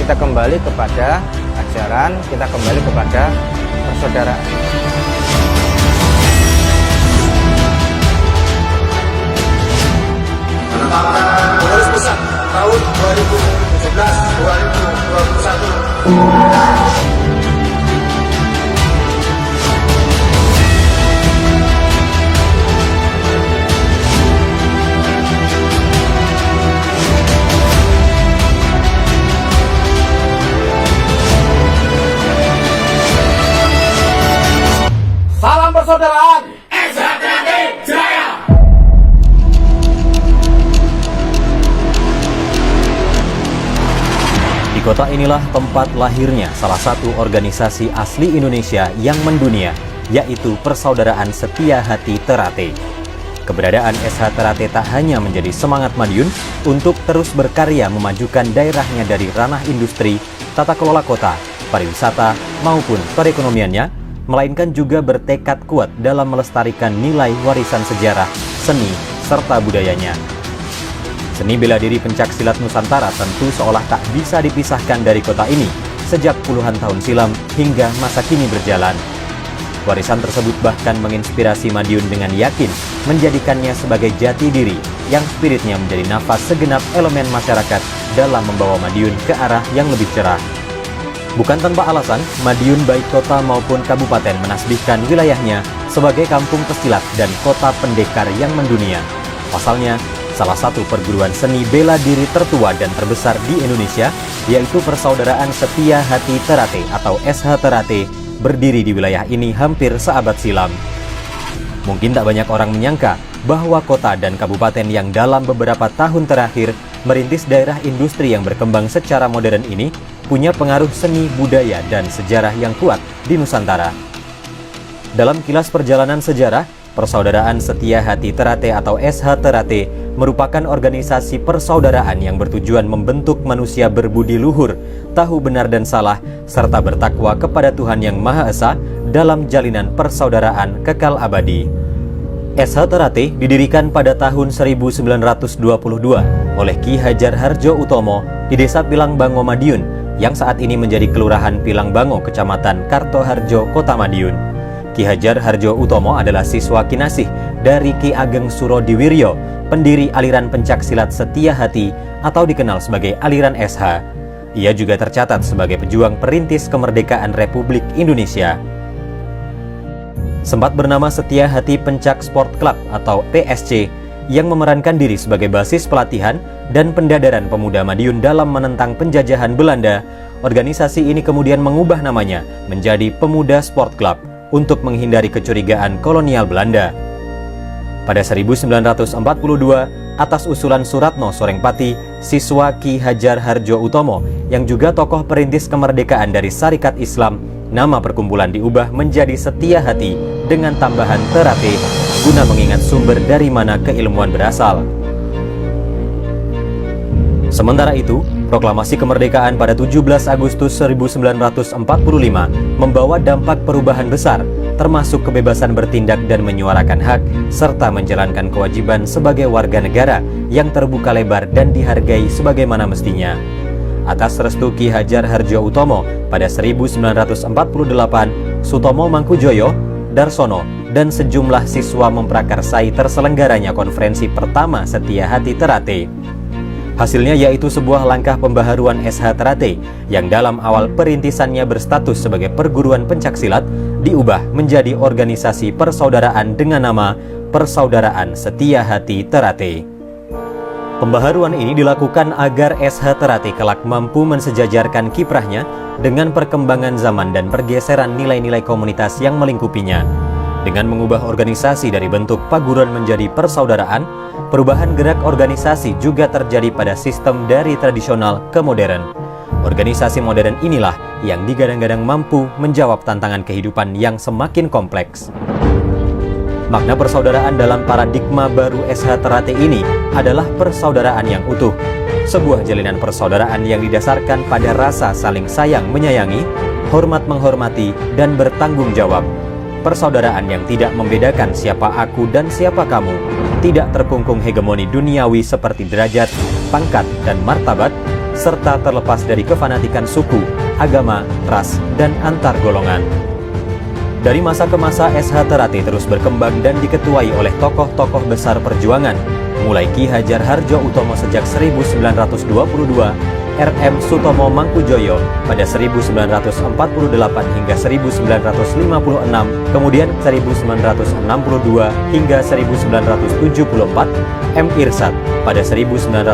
kita kembali kepada ajaran, kita kembali kepada persaudaraan. Menetapkan pengurus pusat tahun 2017-2021. Salam persaudaraan. Di kota inilah tempat lahirnya salah satu organisasi asli Indonesia yang mendunia, yaitu Persaudaraan Setia Hati Ternate. Keberadaan SH Ternate tak hanya menjadi semangat Madiun untuk terus berkarya memajukan daerahnya dari ranah industri, tata kelola kota, pariwisata, maupun perekonomiannya, melainkan juga bertekad kuat dalam melestarikan nilai warisan sejarah, seni, serta budayanya. Seni bela diri pencaksilat Nusantara tentu seolah tak bisa dipisahkan dari kota ini sejak puluhan tahun silam hingga masa kini berjalan. Warisan tersebut bahkan menginspirasi Madiun dengan yakin menjadikannya sebagai jati diri yang spiritnya menjadi nafas segenap elemen masyarakat dalam membawa Madiun ke arah yang lebih cerah. Bukan tanpa alasan, Madiun baik kota maupun kabupaten menasbihkan wilayahnya sebagai kampung pesilat dan kota pendekar yang mendunia. Pasalnya, salah satu perguruan seni bela diri tertua dan terbesar di Indonesia, yaitu Persaudaraan Setia Hati Ternate atau SH Ternate, berdiri di wilayah ini hampir seabad silam. Mungkin tak banyak orang menyangka bahwa kota dan kabupaten yang dalam beberapa tahun terakhir merintis daerah industri yang berkembang secara modern ini punya pengaruh seni, budaya, dan sejarah yang kuat di Nusantara. Dalam kilas perjalanan sejarah, Persaudaraan Setia Hati Ternate atau SH Ternate merupakan organisasi persaudaraan yang bertujuan membentuk manusia berbudi luhur, tahu benar dan salah, serta bertakwa kepada Tuhan Yang Maha Esa dalam jalinan persaudaraan kekal abadi. SH Ternate didirikan pada tahun 1922 oleh Ki Hajar Hardjo Utomo di Desa Pilangbango, Madiun, yang saat ini menjadi Kelurahan Pilangbango, Kecamatan Kartoharjo, Kota Madiun. Ki Hajar Hardjo Utomo adalah siswa kinasih dari Ki Ageng Surodiwiryo, pendiri aliran pencaksilat Setia Hati atau dikenal sebagai aliran SH. Ia juga tercatat sebagai pejuang perintis kemerdekaan Republik Indonesia. Sempat bernama Setia Hati Pencak Sport Club atau PSC, yang memerankan diri sebagai basis pelatihan dan pendadaran pemuda Madiun dalam menentang penjajahan Belanda. Organisasi ini kemudian mengubah namanya menjadi Pemuda Sport Club untuk menghindari kecurigaan kolonial Belanda. Pada 1942, atas usulan Suratno Sorengpati, siswa Ki Hajar Hardjo Utomo yang juga tokoh perintis kemerdekaan dari Syarikat Islam, nama perkumpulan diubah menjadi Setia Hati dengan tambahan Ternate guna mengingat sumber dari mana keilmuan berasal. Sementara itu, proklamasi kemerdekaan pada 17 Agustus 1945 membawa dampak perubahan besar, termasuk kebebasan bertindak dan menyuarakan hak, serta menjalankan kewajiban sebagai warga negara yang terbuka lebar dan dihargai sebagaimana mestinya. Atas restu Ki Hajar Hardjo Utomo pada 1948, Sutomo Mangkujoyo, Darsono, dan sejumlah siswa memprakarsai terselenggaranya konferensi pertama Setia Hati Ternate. Hasilnya yaitu sebuah langkah pembaharuan SH Ternate yang dalam awal perintisannya berstatus sebagai perguruan pencaksilat diubah menjadi organisasi persaudaraan dengan nama Persaudaraan Setia Hati Ternate. Pembaharuan ini dilakukan agar SH Ternate kelak mampu mensejajarkan kiprahnya dengan perkembangan zaman dan pergeseran nilai-nilai komunitas yang melingkupinya. Dengan mengubah organisasi dari bentuk paguran menjadi persaudaraan, perubahan gerak organisasi juga terjadi pada sistem dari tradisional ke modern. Organisasi modern inilah yang digadang-gadang mampu menjawab tantangan kehidupan yang semakin kompleks. Makna persaudaraan dalam paradigma baru SH Ternate ini adalah persaudaraan yang utuh, sebuah jalinan persaudaraan yang didasarkan pada rasa saling sayang menyayangi, hormat menghormati, dan bertanggung jawab. Persaudaraan yang tidak membedakan siapa aku dan siapa kamu, tidak terkungkung hegemoni duniawi seperti derajat, pangkat, dan martabat, serta terlepas dari kefanatikan suku, agama, ras, dan antar golongan. Dari masa ke masa, SH Teratai terus berkembang dan diketuai oleh tokoh-tokoh besar perjuangan, mulai Ki Hajar Hardjo Utomo sejak 1922, RM Sutomo Mangkujoyo pada 1948 hingga 1956, kemudian 1962 hingga 1974, M. Irsad pada 1956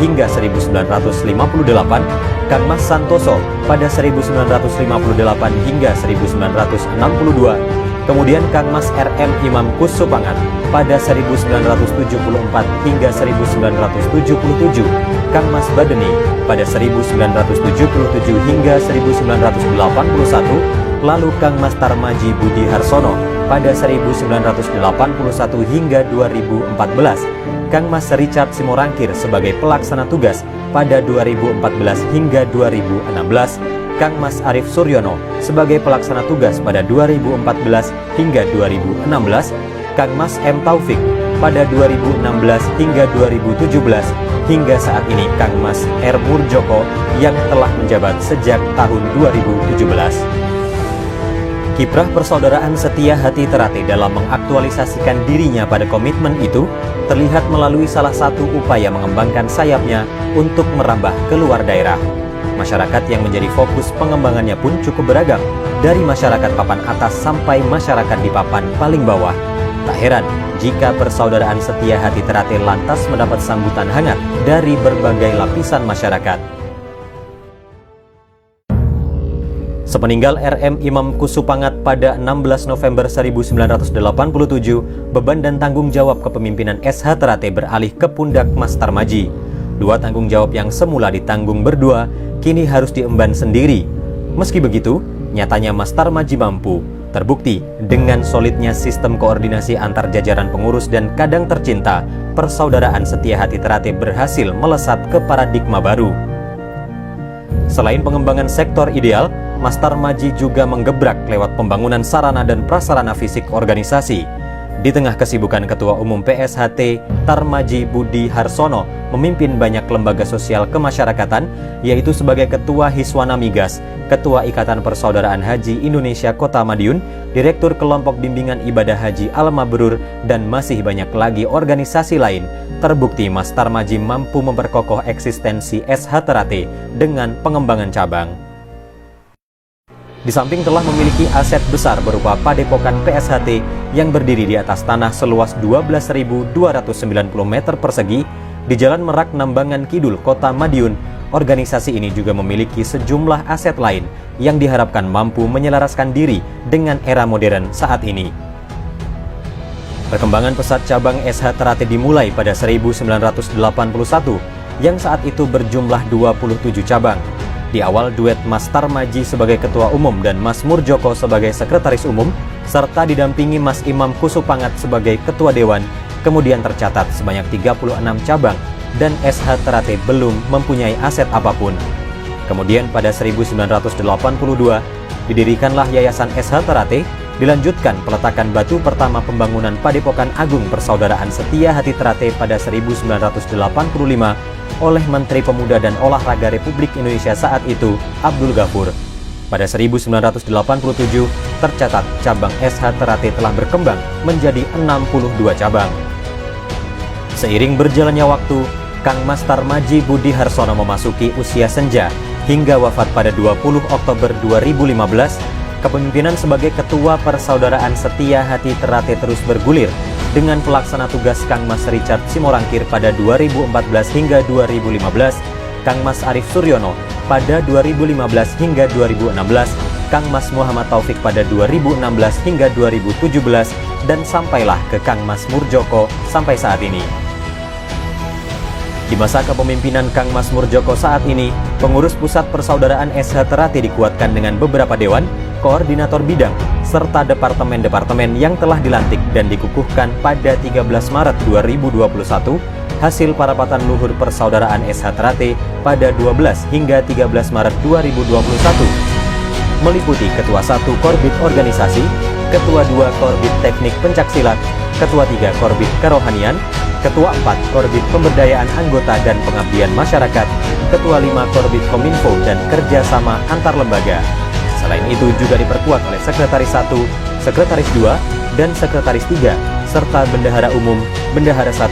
hingga 1958, Kang Mas Santoso pada 1958 hingga 1962, kemudian Kang Mas RM Imam Kusupangat pada 1974 hingga 1977, Kang Mas Badeni pada 1977 hingga 1981, lalu Kang Mas Tarmaji Budi Harsono pada 1981 hingga 2014, Kang Mas Richard Simorangkir sebagai pelaksana tugas pada 2014 hingga 2016, Kang Mas Arief Suryono sebagai pelaksana tugas pada 2014 hingga 2016, Kang Mas M. Taufik pada 2016 hingga 2017, hingga saat ini Kang Mas R. Murjoko yang telah menjabat sejak tahun 2017. Kiprah persaudaraan Setia Hati Teratai dalam mengaktualisasikan dirinya pada komitmen itu terlihat melalui salah satu upaya mengembangkan sayapnya untuk merambah keluar daerah. Masyarakat yang menjadi fokus pengembangannya pun cukup beragam, dari masyarakat papan atas sampai masyarakat di papan paling bawah. Tak heran jika persaudaraan Setia Hati Teratai lantas mendapat sambutan hangat dari berbagai lapisan masyarakat. Sepeninggal RM Imam Kusupangat pada 16 November 1987, beban dan tanggung jawab kepemimpinan SH Teratai beralih ke pundak Mas Tarmaji. Dua tanggung jawab yang semula ditanggung berdua, kini harus diemban sendiri. Meski begitu, nyatanya Mas Tarmaji mampu. Terbukti dengan solidnya sistem koordinasi antar jajaran pengurus dan kadang tercinta, persaudaraan Setia Hati Teratai berhasil melesat ke paradigma baru. Selain pengembangan sektor ideal, Mas Tarmaji juga menggebrak lewat pembangunan sarana dan prasarana fisik organisasi. Di tengah kesibukan Ketua Umum PSHT, Tarmaji Budi Harsono memimpin banyak lembaga sosial kemasyarakatan, yaitu sebagai Ketua Hiswana Migas, Ketua Ikatan Persaudaraan Haji Indonesia Kota Madiun, Direktur Kelompok Bimbingan Ibadah Haji Al-Mabrur, dan masih banyak lagi organisasi lain. Terbukti Mas Tarmaji mampu memperkokoh eksistensi SH Teratai dengan pengembangan cabang. Di samping telah memiliki aset besar berupa padepokan PSHT yang berdiri di atas tanah seluas 12.290 meter persegi di Jalan Merak Nambangan Kidul, Kota Madiun, organisasi ini juga memiliki sejumlah aset lain yang diharapkan mampu menyelaraskan diri dengan era modern saat ini. Perkembangan pesat cabang SH Teratai dimulai pada 1981 yang saat itu berjumlah 27 cabang. Di awal duet Mas Tarmaji sebagai Ketua Umum dan Mas Murjoko sebagai Sekretaris Umum, serta didampingi Mas Imam Kusupangat sebagai Ketua Dewan, kemudian tercatat sebanyak 36 cabang dan SH Teratai belum mempunyai aset apapun. Kemudian pada 1982, didirikanlah Yayasan SH Teratai, dilanjutkan peletakan batu pertama pembangunan Padepokan Agung Persaudaraan Setia Hati Teratai pada 1985 oleh Menteri Pemuda dan Olahraga Republik Indonesia saat itu, Abdul Ghafur. Pada 1987, tercatat cabang SH Teratai telah berkembang menjadi 62 cabang. Seiring berjalannya waktu, Kang Mas Tarmaji Budi Harsono memasuki usia senja hingga wafat pada 20 Oktober 2015. Kepemimpinan sebagai Ketua Persaudaraan Setia Hati Teratai terus bergulir dengan pelaksana tugas Kang Mas Richard Simorangkir pada 2014 hingga 2015, Kang Mas Arief Suryono pada 2015 hingga 2016, Kang Mas Muhammad Taufik pada 2016 hingga 2017, dan sampailah ke Kang Mas Murjoko sampai saat ini. Di masa kepemimpinan Kang Mas Murjoko saat ini, pengurus pusat persaudaraan SH Teratai dikuatkan dengan beberapa dewan, koordinator bidang, serta departemen-departemen yang telah dilantik dan dikukuhkan pada 13 Maret 2021, hasil parapatan luhur persaudaraan SH Teratai pada 12 hingga 13 Maret 2021. Meliputi Ketua 1 Korbit Organisasi, Ketua 2 Korbit Teknik Pencaksilat, Ketua 3 Korbit Kerohanian, Ketua 4 Korbit Pemberdayaan Anggota dan Pengabdian Masyarakat, Ketua 5 Korbit Kominfo dan Kerjasama Antar Lembaga. Selain itu juga diperkuat oleh Sekretaris 1, Sekretaris 2, dan Sekretaris 3, serta Bendahara Umum, Bendahara 1,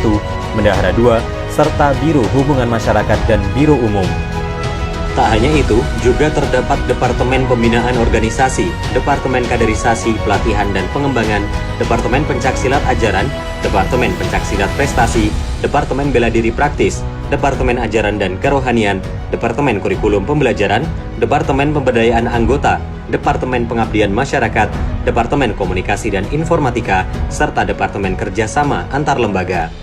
Bendahara 2, serta Biro Hubungan Masyarakat dan Biro Umum. Tak hanya itu, juga terdapat Departemen Pembinaan Organisasi, Departemen Kaderisasi, Pelatihan dan Pengembangan, Departemen Pencaksilat Ajaran, Departemen Pencaksilat Prestasi, Departemen Bela Diri Praktis, Departemen Ajaran dan Kerohanian, Departemen Kurikulum Pembelajaran, Departemen Pemberdayaan Anggota, Departemen Pengabdian Masyarakat, Departemen Komunikasi dan Informatika, serta Departemen Kerjasama Antar Lembaga.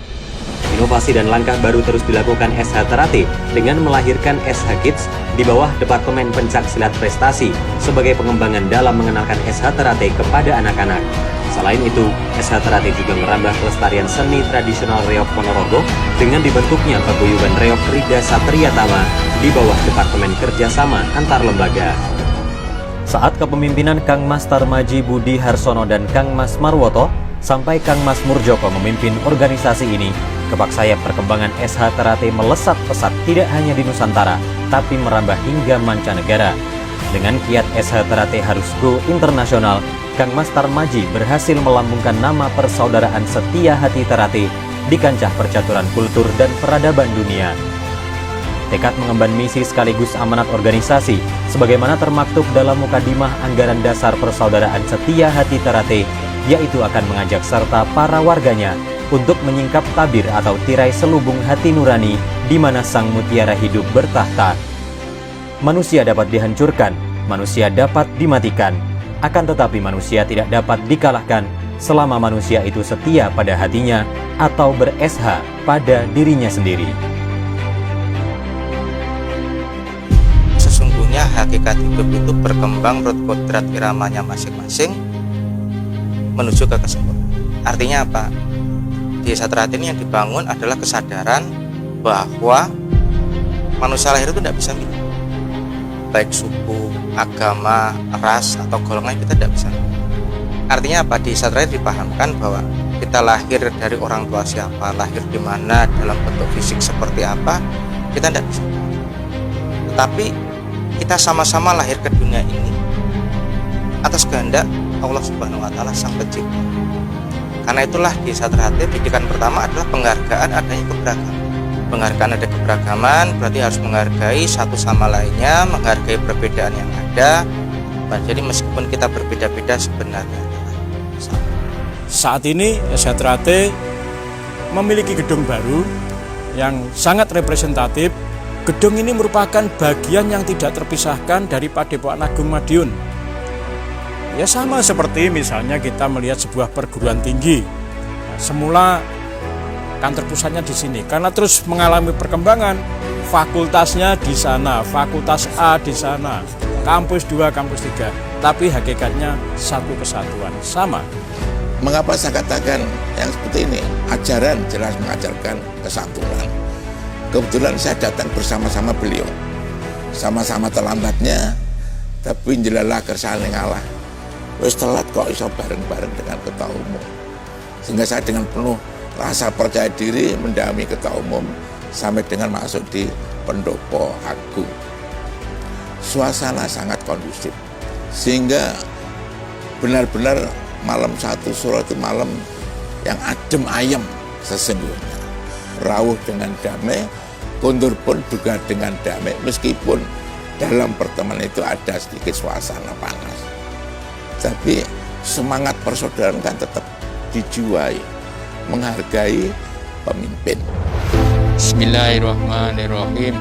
Inovasi dan langkah baru terus dilakukan SH Teratai dengan melahirkan SH Kids di bawah Departemen Pencaksilat Prestasi sebagai pengembangan dalam mengenalkan SH Teratai kepada anak-anak. Selain itu, SH Teratai juga merambah pelestarian seni tradisional Reog Ponorogo dengan dibentuknya paguyuban Reog Rida Satriyatama di bawah Departemen Kerjasama Antar Lembaga. Saat kepemimpinan Kang Mas Tarmaji Budi Harsono dan Kang Mas Marwoto sampai Kang Mas Murjoko memimpin organisasi ini, kebak sayap perkembangan SH Teratai melesat pesat tidak hanya di Nusantara, tapi merambah hingga mancanegara. Dengan kiat SH Teratai harus go internasional, Kang Mas Tarmaji berhasil melambungkan nama persaudaraan setia hati Teratai di kancah percaturan kultur dan peradaban dunia. Tekad mengemban misi sekaligus amanat organisasi, sebagaimana termaktub dalam Mukadimah Anggaran Dasar Persaudaraan Setia Hati Teratai, yaitu akan mengajak serta para warganya untuk menyingkap tabir atau tirai selubung hati nurani di mana sang mutiara hidup bertahta. Manusia dapat dihancurkan, manusia dapat dimatikan, akan tetapi manusia tidak dapat dikalahkan selama manusia itu setia pada hatinya atau ber-SH pada dirinya sendiri. Sesungguhnya hakikat hidup itu berkembang menurut kodrat iramanya masing-masing menuju ke kesempurnaan. Artinya apa? Desa Teratai ini yang dibangun adalah kesadaran bahwa manusia lahir itu tidak bisa milih, baik suku, agama, ras, atau golongan kita tidak bisa milih. Artinya apa? Di Desa Teratai dipahamkan bahwa kita lahir dari orang tua siapa, lahir di mana, dalam bentuk fisik seperti apa, kita tidak bisa milih. Tetapi kita sama-sama lahir ke dunia ini atas kehendak Allah Subhanahu wa Ta'ala Sang Pencipta. Karena itulah di Desa Teratai pendidikan pertama adalah penghargaan adanya keberagaman. Penghargaan ada keberagaman berarti harus menghargai satu sama lainnya, menghargai perbedaan yang ada. Jadi meskipun kita berbeda-beda sebenarnya sama. Saat ini Desa Teratai memiliki gedung baru yang sangat representatif. Gedung ini merupakan bagian yang tidak terpisahkan dari Padepokan Agung Madiun. Ya sama seperti misalnya kita melihat sebuah perguruan tinggi. Semula kantor pusatnya di sini, karena terus mengalami perkembangan, fakultasnya di sana, fakultas A di sana, kampus 2, kampus 3, tapi hakikatnya satu kesatuan, sama. Mengapa saya katakan yang seperti ini? Ajaran jelas mengajarkan kesatuan. Kebetulan saya datang bersama-sama beliau, sama-sama terlambatnya, tapi jelalah kesaling ngalah. Wis telat kok iso bareng-bareng dengan ketua umum. Sehingga saya dengan penuh rasa percaya diri mendampingi ketua umum sampai dengan masuk di pendopo agung. Suasana sangat kondusif. Sehingga benar-benar malam 1 Suro itu malam yang adem ayem sesungguhnya. Rawuh dengan damai, kundur pun juga dengan damai, meskipun dalam pertemuan itu ada sedikit suasana panas. Tapi semangat persaudaraan kan tetap dijiwai, menghargai pemimpin. Bismillahirrahmanirrahim.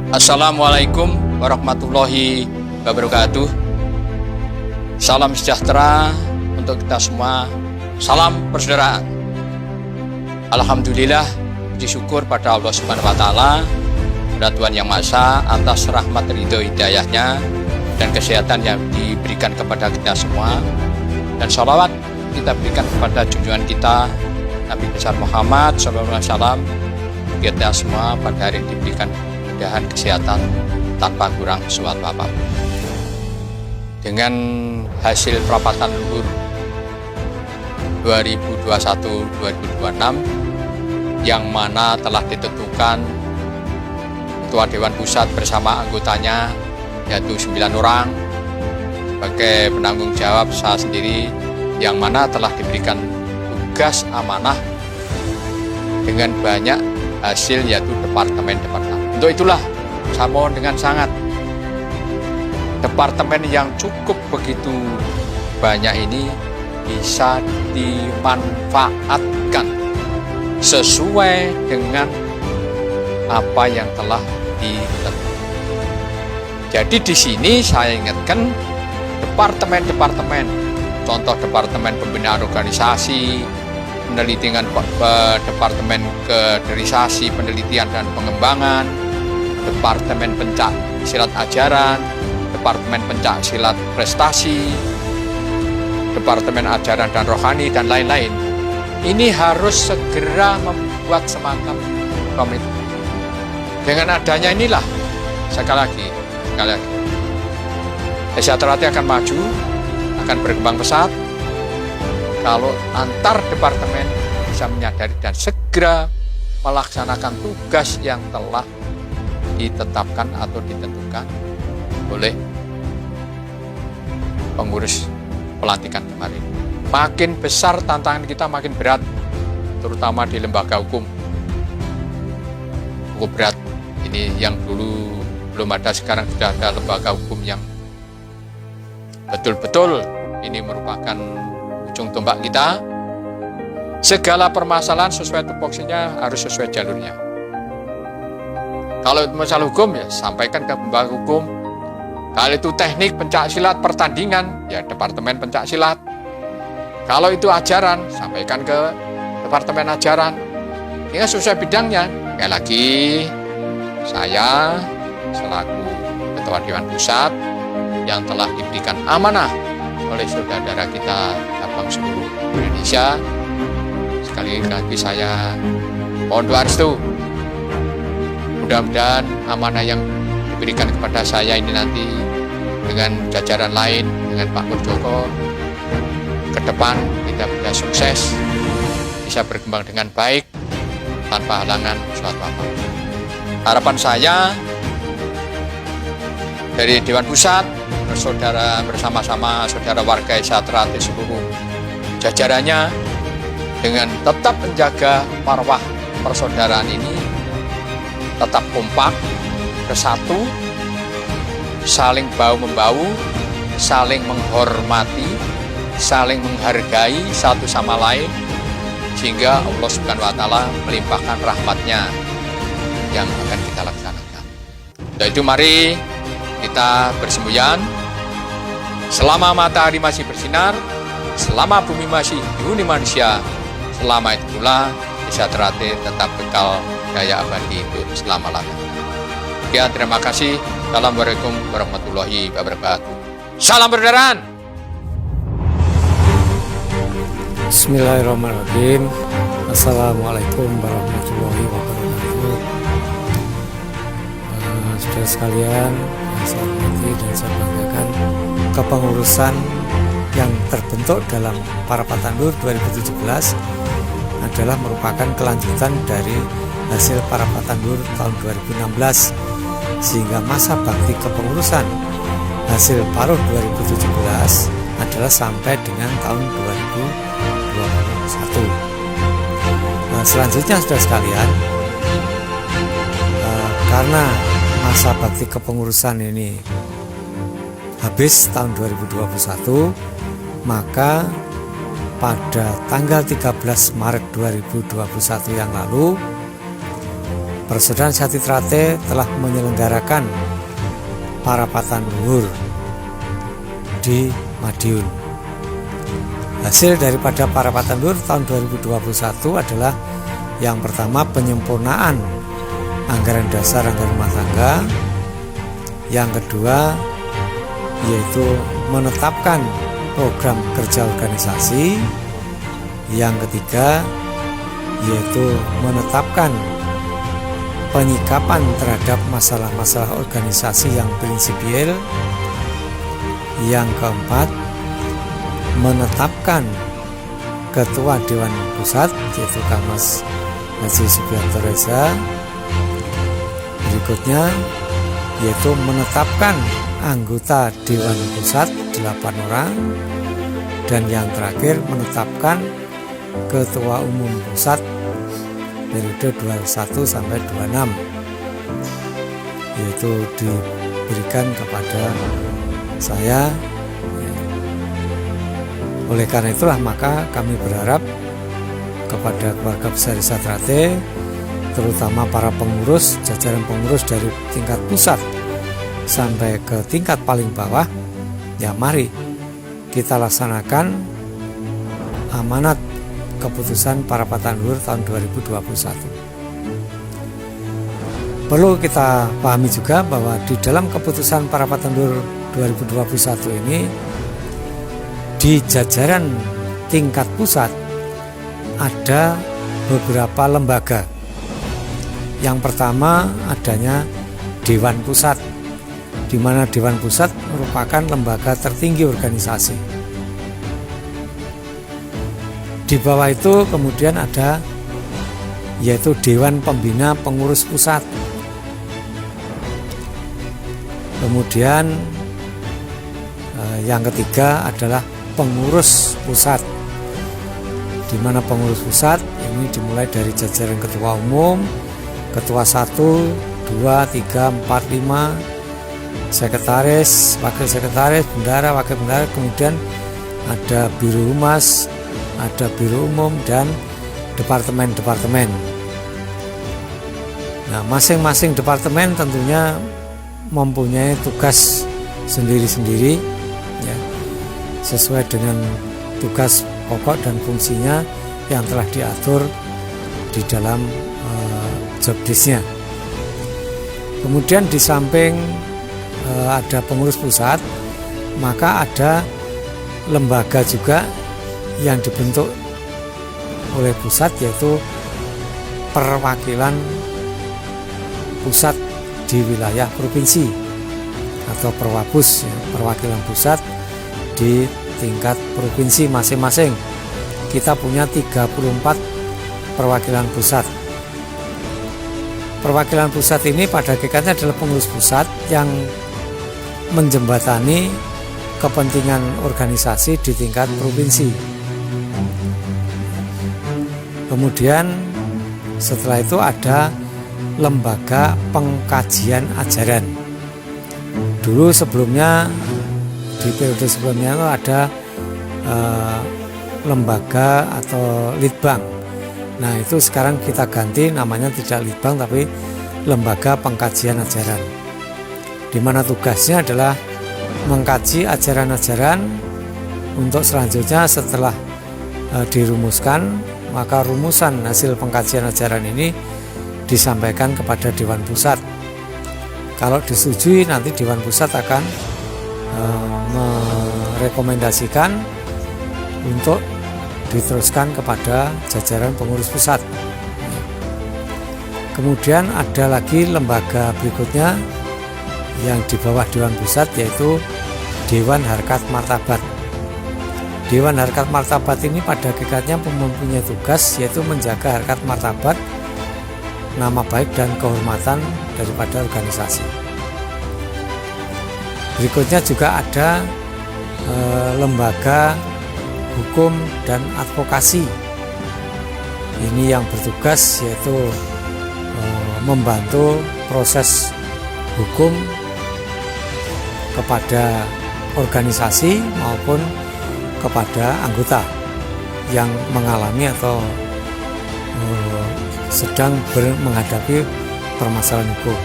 Assalamualaikum warahmatullahi wabarakatuh. Salam sejahtera untuk kita semua. Salam persaudaraan. Alhamdulillah, puji syukur pada Allah Subhanahu wa Ta'ala, pada Tuhan Yang Maha Esa, atas rahmat ridho hidayahnya dan kesehatan yang diberikan kepada kita semua. Dan sholawat kita berikan kepada junjungan kita Nabi besar Muhammad SAW. Kita semua pada hari ini diberikan kemudahan kesehatan tanpa kurang suatu apapun. Dengan hasil perapatan luhur 2021-2026 yang mana telah ditentukan Ketua Dewan Pusat bersama anggotanya yaitu 9 orang sebagai penanggung jawab saya sendiri yang mana telah diberikan tugas amanah dengan banyak hasil yaitu departemen-departemen. Untuk itulah saya mohon dengan sangat departemen yang cukup begitu banyak ini bisa dimanfaatkan sesuai dengan apa yang telah ditentukan. Jadi di sini saya ingatkan departemen-departemen, contoh departemen pembinaan organisasi, penelitian departemen kaderisasi, penelitian dan pengembangan, departemen pencak silat ajaran, departemen pencak silat prestasi, departemen ajaran dan rohani dan lain-lain. Ini harus segera membuat semacam komitmen. Dengan adanya inilah sekali lagi SH Teratai akan maju, akan berkembang pesat kalau antar departemen bisa menyadari dan segera melaksanakan tugas yang telah ditetapkan atau ditentukan oleh pengurus pelantikan kemarin. Makin besar tantangan kita, makin berat, terutama di lembaga hukum. Cukup berat. Ini yang dulu belum ada, sekarang sudah ada lembaga hukum yang betul-betul ini merupakan ujung tombak kita. Segala permasalahan sesuai tupoksinya harus sesuai jalurnya. Kalau itu masalah hukum ya sampaikan ke lembaga hukum. Kalau itu teknik pencak silat pertandingan ya departemen pencak silat. Kalau itu ajaran sampaikan ke departemen ajaran. Ini sesuai bidangnya. Sekali lagi saya selaku Ketua Dewan Pusat yang telah diberikan amanah oleh saudara kita Abang seluruh Indonesia. Sekali lagi saya mohon doa restu. Mudah-mudahan amanah yang diberikan kepada saya ini nanti dengan jajaran lain, dengan Pak Muldoko, ke depan kita bisa sukses, bisa berkembang dengan baik, tanpa halangan suatu apa. Harapan saya dari Dewan Pusat, saudara bersama-sama saudara warga SH Teratai seluruh jajarannya dengan tetap menjaga marwah persaudaraan ini, tetap kompak, bersatu, saling bahu-membahu, saling menghormati, saling menghargai satu sama lain, sehingga Allah Subhanahu wa Ta'ala melimpahkan rahmatnya yang akan kita laksanakan. Dan itu mari kita bersemboyan selama matahari masih bersinar, selama bumi masih dihuni manusia, selama itu pula SH Teratai tetap bekal daya abadi untuk selama-lamanya. Ya, terima kasih. Assalamualaikum warahmatullahi wabarakatuh. Salam persaudaraan. Bismillahirrahmanirrahim. Assalamualaikum warahmatullahi wabarakatuh. Saudara sekalian, yang saya hormati dan saya banggakan, kepengurusan yang terbentuk dalam Parapatan Luhur 2017 adalah merupakan kelanjutan dari hasil Parapatan Luhur tahun 2016, sehingga masa bakti kepengurusan hasil Paruh 2017 adalah sampai dengan tahun 2021. Nah, selanjutnya saudara sekalian, karena masa bakti kepengurusan ini habis tahun 2021, maka pada tanggal 13 Maret 2021 yang lalu, Persaudaraan SH Teratai telah menyelenggarakan Parapatan Luhur di Madiun. Hasil daripada Parapatan Luhur tahun 2021 adalah yang pertama penyempurnaan anggaran dasar anggaran rumah tangga, yang kedua yaitu menetapkan program kerja organisasi, yang ketiga yaitu menetapkan penyikapan terhadap masalah-masalah organisasi yang prinsipil, yang keempat menetapkan Ketua Dewan Pusat yaitu Kang Mas Haji Subianto Reza. Berikutnya yaitu menetapkan anggota Dewan Pusat 8 orang, dan yang terakhir menetapkan Ketua Umum Pusat periode 21 sampai 26, yaitu diberikan kepada saya. Oleh karena itulah maka kami berharap kepada keluarga besar Desa Trate, terutama para pengurus, jajaran pengurus dari tingkat pusat sampai ke tingkat paling bawah, ya mari kita laksanakan amanat keputusan Parapatan Luhur tahun 2021. Perlu kita pahami juga bahwa di dalam keputusan Parapatan Luhur 2021 ini, di jajaran tingkat pusat ada beberapa lembaga. Yang pertama adanya Dewan Pusat, di mana Dewan Pusat merupakan lembaga tertinggi organisasi. Di bawah itu kemudian ada yaitu Dewan Pembina Pengurus Pusat. Kemudian yang ketiga adalah pengurus pusat, di mana pengurus pusat ini dimulai dari jajaran ketua umum, ketua 1, 2, 3, 4, 5, sekretaris, wakil sekretaris, bendara, wakil bendara, kemudian ada biro humas, ada biro umum, dan departemen-departemen. Nah, masing-masing departemen tentunya mempunyai tugas sendiri-sendiri, ya, sesuai dengan tugas pokok dan fungsinya yang telah diatur di dalam job desk-nya. Kemudian di samping ada pengurus pusat, maka ada lembaga juga yang dibentuk oleh pusat, yaitu perwakilan pusat di wilayah provinsi atau Perwabus, ya, perwakilan pusat di tingkat provinsi masing-masing. Kita punya 34 perwakilan pusat. Perwakilan pusat ini pada hakikatnya adalah pengurus pusat yang menjembatani kepentingan organisasi di tingkat provinsi. Kemudian setelah itu ada lembaga pengkajian ajaran. Dulu sebelumnya, di periode sebelumnya itu ada lembaga atau litbang. Nah, itu sekarang kita ganti namanya, tidak litbang tapi lembaga pengkajian ajaran, di mana tugasnya adalah mengkaji ajaran-ajaran untuk selanjutnya setelah dirumuskan, maka rumusan hasil pengkajian ajaran ini disampaikan kepada Dewan Pusat. Kalau disetujui, nanti Dewan Pusat akan merekomendasikan untuk diteruskan kepada jajaran pengurus pusat. Kemudian ada lagi lembaga berikutnya yang di bawah Dewan Pusat, yaitu Dewan Harkat Martabat. Dewan Harkat Martabat ini pada hakikatnya mempunyai tugas yaitu menjaga harkat martabat, nama baik dan kehormatan daripada organisasi. Berikutnya juga ada lembaga hukum dan advokasi. Ini yang bertugas yaitu membantu proses hukum kepada organisasi maupun kepada anggota yang mengalami atau sedang menghadapi permasalahan hukum.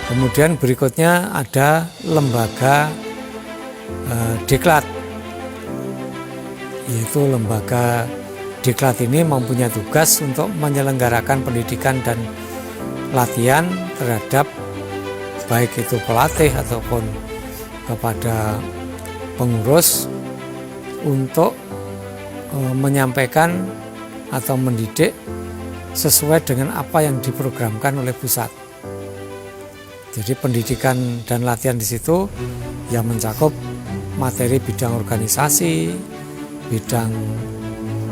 Kemudian berikutnya ada lembaga diklat, yaitu lembaga diklat ini mempunyai tugas untuk menyelenggarakan pendidikan dan latihan terhadap baik itu pelatih ataupun kepada pengurus untuk menyampaikan atau mendidik sesuai dengan apa yang diprogramkan oleh pusat. Jadi pendidikan dan latihan di situ yang mencakup materi bidang organisasi, bidang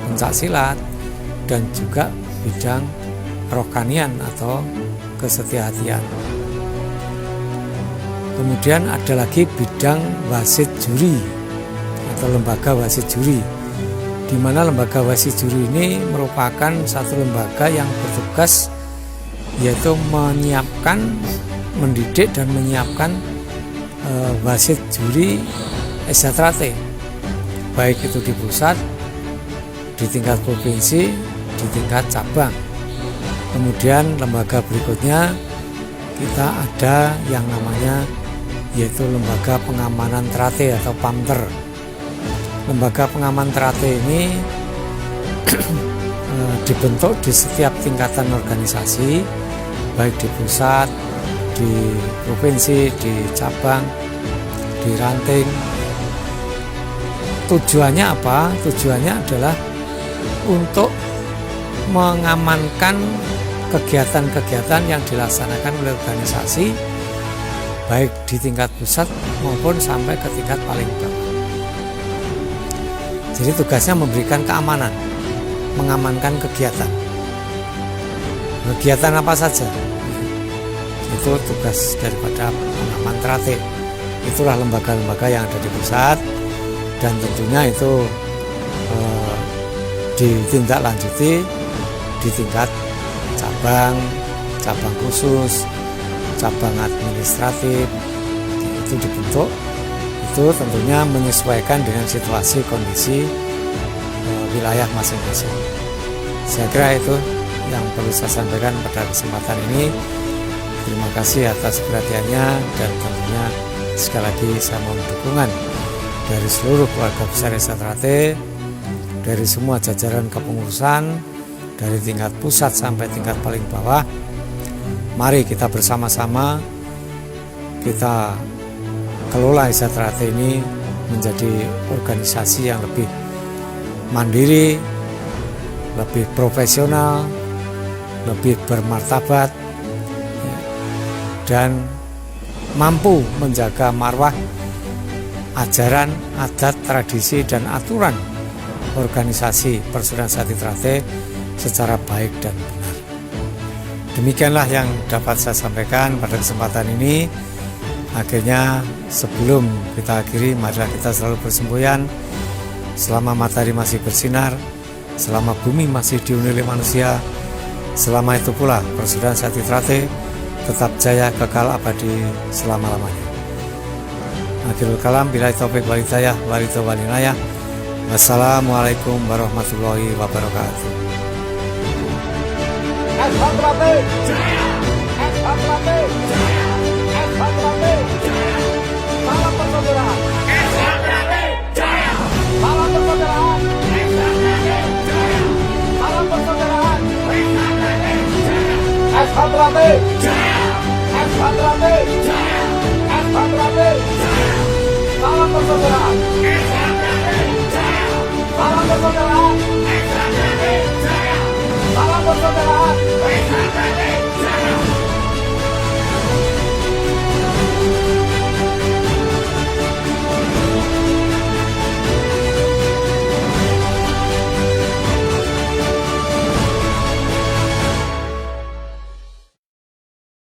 pencak silat, dan juga bidang kerohanian atau kesetiahatian. Kemudian ada lagi bidang wasit juri atau lembaga wasit juri, di mana lembaga wasit juri ini merupakan satu lembaga yang bertugas yaitu menyiapkan, mendidik dan menyiapkan wasit juri SH-Trate, baik itu di pusat, di tingkat provinsi, di tingkat cabang. Kemudian lembaga berikutnya kita ada yang namanya yaitu Lembaga Pengamanan Trate atau PAMTER. Lembaga Pengaman Trate ini dibentuk di setiap tingkatan organisasi, baik di pusat, di provinsi, di cabang, di ranting. Tujuannya apa? Tujuannya adalah untuk mengamankan kegiatan-kegiatan yang dilaksanakan oleh organisasi, baik di tingkat pusat maupun sampai ke tingkat paling bawah. Jadi tugasnya memberikan keamanan, mengamankan kegiatan. Kegiatan apa saja? Itu tugas daripada pengaman Trate. Itulah lembaga-lembaga yang ada di pusat, dan tentunya itu ditindaklanjuti di tingkat cabang, cabang khusus, cabang administratif, itu dibentuk. Itu tentunya menyesuaikan dengan situasi kondisi wilayah masing-masing. Saya kira itu yang perlu saya sampaikan pada kesempatan ini. Terima kasih atas perhatiannya, dan tentunya sekali lagi saya mohon dukungan dari seluruh keluarga besar SH-Trate, dari semua jajaran kepengurusan, dari tingkat pusat sampai tingkat paling bawah. Mari kita bersama-sama kita kelola SH-Trate ini menjadi organisasi yang lebih mandiri, lebih profesional, lebih bermartabat, dan mampu menjaga marwah ajaran, adat, tradisi, dan aturan organisasi Persaudaraan Sehati Trate secara baik dan benar. Demikianlah yang dapat saya sampaikan pada kesempatan ini. Akhirnya sebelum kita akhiri, marilah kita selalu bersemboyan selama matahari masih bersinar, selama bumi masih dihuni oleh manusia, selama itu pula Persaudaraan Sehati Trate tetap jaya kekal abadi selama-lamanya. Akhirul kalam, billahi taufik wal hidayah, wal inayah. Wassalamualaikum warahmatullahi wabarakatuh. SH-Trate jaya, SH-Trate jaya, SH-Trate jaya. Salam persaudaraan, SH-Trate jaya. Salam persaudaraan, SH-Trate jaya. Salam persaudaraan, SH-Trate jaya. SH-Trate jaya, SH-Trate jaya. Salam persaudaraan.